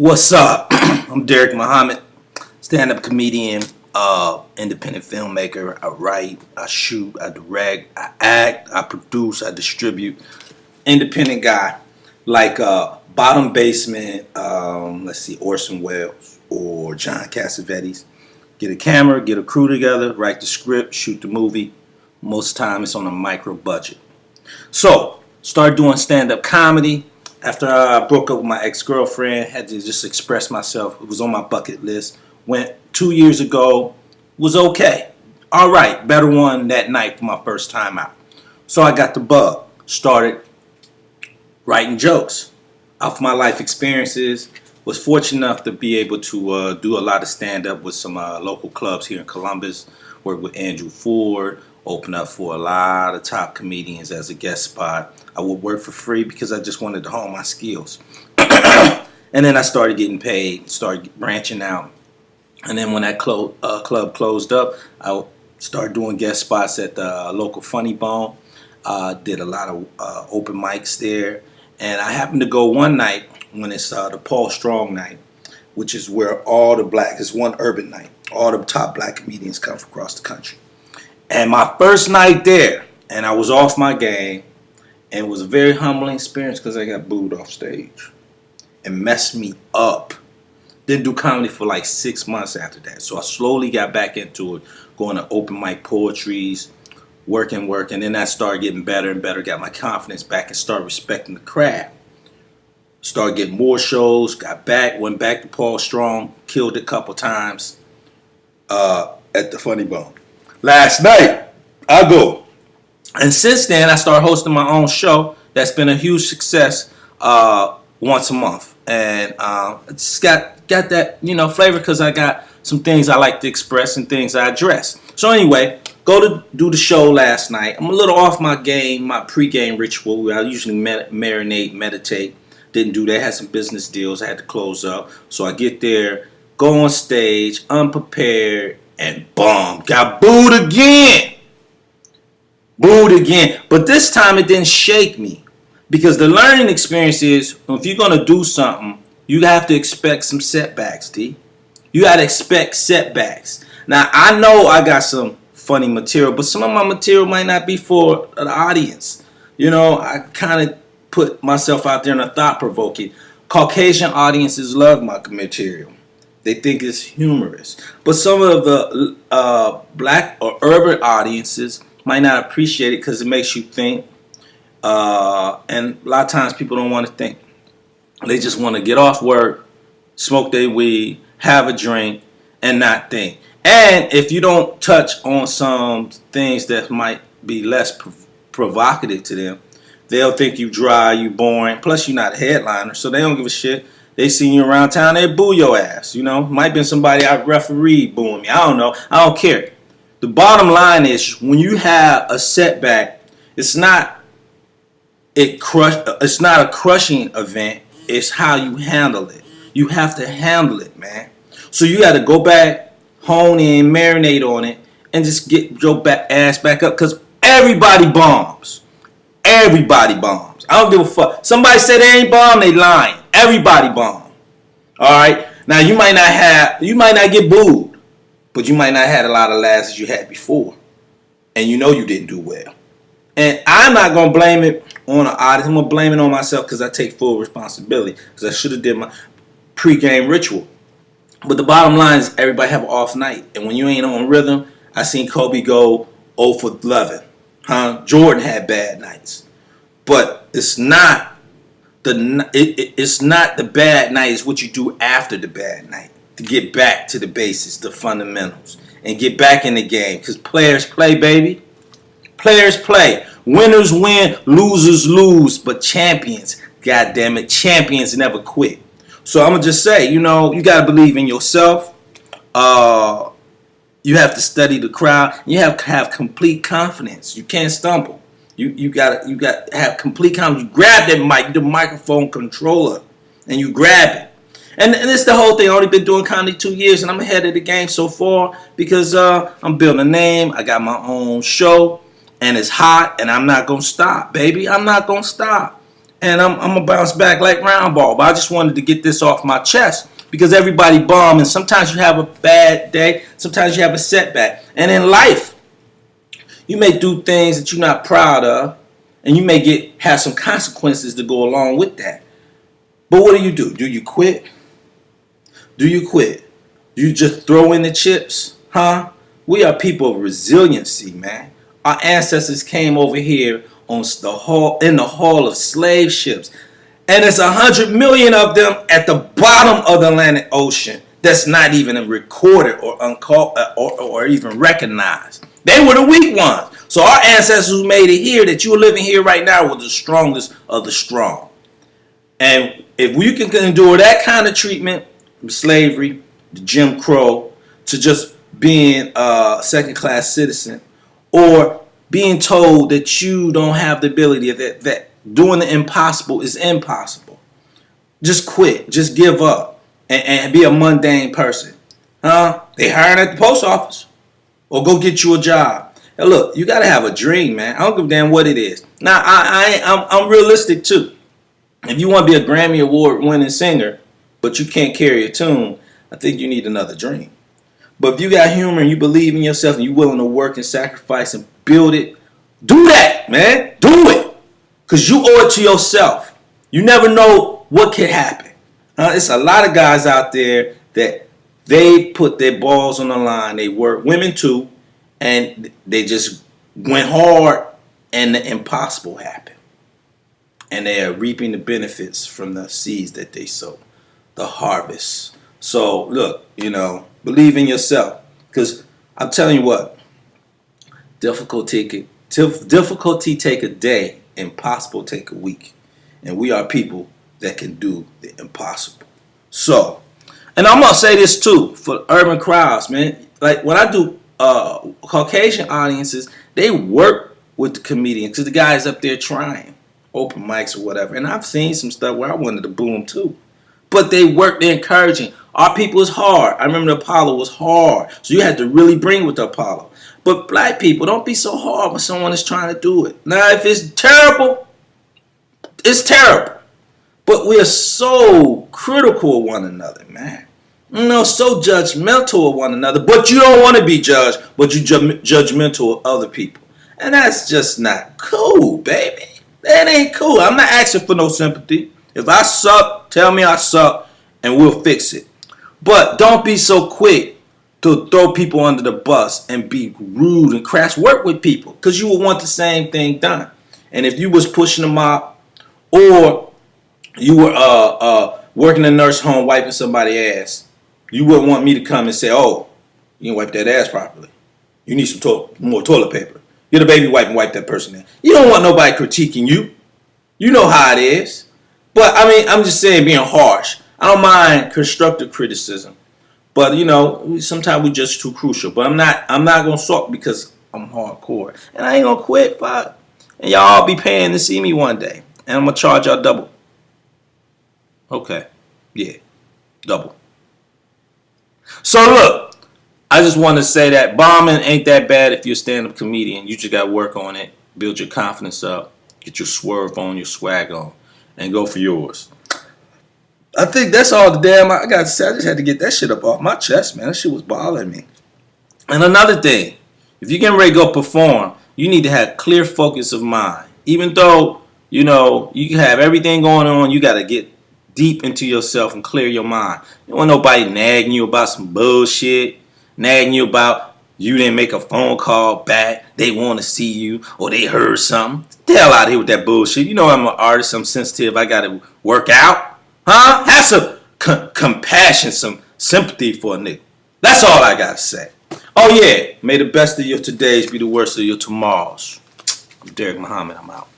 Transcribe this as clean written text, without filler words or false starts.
What's up? I'm Derek Muhammad, stand-up comedian, independent filmmaker. I write, I shoot, I direct, I act, I produce, I distribute. Independent guy, like Bottom Basement, Orson Welles or John Cassavetes. Get a camera, get a crew together, write the script, shoot the movie. Most time it's on a micro budget. So, start doing stand-up comedy. After I broke up with my ex-girlfriend, had to just express myself. It was on my bucket list. Went 2 years ago, was okay. All right, better one that night for my first time out. So I got the bug. Started writing jokes off my life experiences. Was fortunate enough to be able to do a lot of stand-up with some local clubs here in Columbus. Worked with Andrew Ford. Opened up for a lot of top comedians as a guest spot. I would work for free because I just wanted to hone my skills. And then I started getting paid, started branching out. And then when that club closed up, I started doing guest spots at the local Funny Bone. Did a lot of open mics there. And I happened to go one night when it's the Paul Strong night, which is where it's one urban night. All the top black comedians come from across the country. And my first night there, and I was off my game, and it was a very humbling experience because I got booed off stage and messed me up. Didn't do comedy for like 6 months after that. So I slowly got back into it, going to open mic poetries, working. Then I started getting better and better, got my confidence back and started respecting the craft. Started getting more shows, went back to Paul Strong, killed it a couple times at the Funny Bone. Last night, I go. And since then, I started hosting my own show that's been a huge success once a month. And it's got that, flavor because I got some things I like to express and things I address. So anyway, go to do the show last night. I'm a little off my game, my pre-game ritual where I usually marinate, meditate. Didn't do that. Had some business deals I had to close up. So I get there, go on stage, unprepared, and boom, got booed again. But this time it didn't shake me. Because the learning experience is, if you're going to do something, you have to expect some setbacks, D. You got to expect setbacks. Now, I know I got some funny material, but some of my material might not be for the audience. I kind of put myself out there in a thought-provoking. Caucasian audiences love my material. They think it's humorous. But some of the black or urban audiences might not appreciate it because it makes you think. And a lot of times people don't want to think. They just want to get off work, smoke their weed, have a drink, and not think. And if you don't touch on some things that might be less provocative to them, they'll think you dry, you boring. Plus, you're not a headliner, so they don't give a shit. They see you around town, they boo your ass. Might be somebody I refereed booing me. I don't know. I don't care. The bottom line is when you have a setback, it's not a crushing event. It's how you handle it. You have to handle it, man. So you got to go back, hone in, marinate on it, and just get your ass back up because everybody bombs. Everybody bombs. I don't give a fuck. Somebody say they ain't bomb, they lying. Everybody bomb. Alright? Now you might not get booed, but you might not have a lot of laughs as you had before. And you didn't do well. And I'm not gonna blame it on the audience. I'm gonna blame it on myself because I take full responsibility. Because I should have did my pre-game ritual. But the bottom line is everybody have an off night. And when you ain't on rhythm, I seen Kobe go 0 for 11. Jordan had bad nights. But it's not the bad night. It's what you do after the bad night to get back to the basics, the fundamentals, and get back in the game. Because players play, baby. Players play. Winners win, losers lose, but champions, goddammit, champions never quit. So I'm gonna just say, you gotta believe in yourself. You have to study the crowd. You have to have complete confidence. You can't stumble. You got to have complete confidence. You grab that mic, the microphone controller, and you grab it. And it's the whole thing. I've only been doing comedy 2 years, and I'm ahead of the game so far because I'm building a name. I got my own show, and it's hot, and I'm not going to stop, baby. I'm not going to stop. and I'm gonna bounce back like round ball. But I just wanted to get this off my chest because everybody bomb, and sometimes you have a bad day, sometimes you have a setback, and in life, you may do things that you're not proud of, and you may have some consequences to go along with that. But what do? Do you quit? Do you quit? Do you just throw in the chips? Huh? We are people of resiliency, man. Our ancestors came over here on in the hull of slave ships. And there's 100 million of them at the bottom of the Atlantic Ocean that's not even recorded or even recognized. They were the weak ones. So our ancestors who made it here, that you're living here right now, were the strongest of the strong. And if we can endure that kind of treatment from slavery to Jim Crow to just being a second-class citizen, or being told that you don't have the ability, that doing the impossible is impossible, just quit, just give up, and be a mundane person. Huh? They hiring at the post office, or go get you a job. Now look, you gotta have a dream, man. I don't give a damn what it is. Now I'm realistic too. If you want to be a Grammy Award winning singer, but you can't carry a tune, I think you need another dream. But if you got humor and you believe in yourself and you're willing to work and sacrifice and build it, do that, man. Do it. Because you owe it to yourself. You never know what can happen. It's a lot of guys out there that they put their balls on the line. They work, women too, and they just went hard and the impossible happened. And they are reaping the benefits from the seeds that they sowed, the harvest. So look, believe in yourself, because I'm telling you what, difficulty take a day, impossible take a week, and we are people that can do the impossible. So, and I'm gonna say this too for urban crowds, man. Like when I do Caucasian audiences, they work with the comedians because the guys up there trying open mics or whatever, and I've seen some stuff where I wanted to boom too, but they work, they're encouraging. Our people is hard. I remember the Apollo was hard, so you had to really bring with the Apollo. But black people, don't be so hard when someone is trying to do it. Now, if it's terrible, it's terrible. But we are so critical of one another, man. So judgmental of one another. But you don't want to be judged, but you judgmental of other people. And that's just not cool, baby. That ain't cool. I'm not asking for no sympathy. If I suck, tell me I suck, and we'll fix it. But don't be so quick to throw people under the bus and be rude and crass. Work with people, because you will want the same thing done. And if you was pushing them out, or you were working in a nurse home wiping somebody's ass, you wouldn't want me to come and say, oh, you didn't wipe that ass properly. You need some more toilet paper. Get a baby wipe and wipe that person in. You don't want nobody critiquing you. You know how it is. But, I'm just saying, being harsh. I don't mind constructive criticism. But, sometimes we're just too crucial. But I'm not going to sulk because I'm hardcore. And I ain't going to quit, fuck. And y'all be paying to see me one day. And I'm going to charge y'all double. Okay. Yeah. Double. So, look. I just want to say that bombing ain't that bad if you're a stand-up comedian. You just got to work on it. Build your confidence up. Get your swerve on, your swag on. And go for yours. I think that's all the damn I got to say. I just had to get that shit up off my chest, man. That shit was bothering me. And another thing, if you're getting ready to go perform, you need to have clear focus of mind. Even though, you can have everything going on, you got to get deep into yourself and clear your mind. You don't want nobody nagging you about some bullshit, nagging you about you didn't make a phone call back, they want to see you, or they heard something. Get the hell out of here with that bullshit. You know I'm an artist, I'm sensitive, I got to work out. Huh? Have some compassion, some sympathy for a nigga. That's all I got to say. Oh, yeah. May the best of your todays be the worst of your tomorrows. I'm Derek Muhammad. I'm out.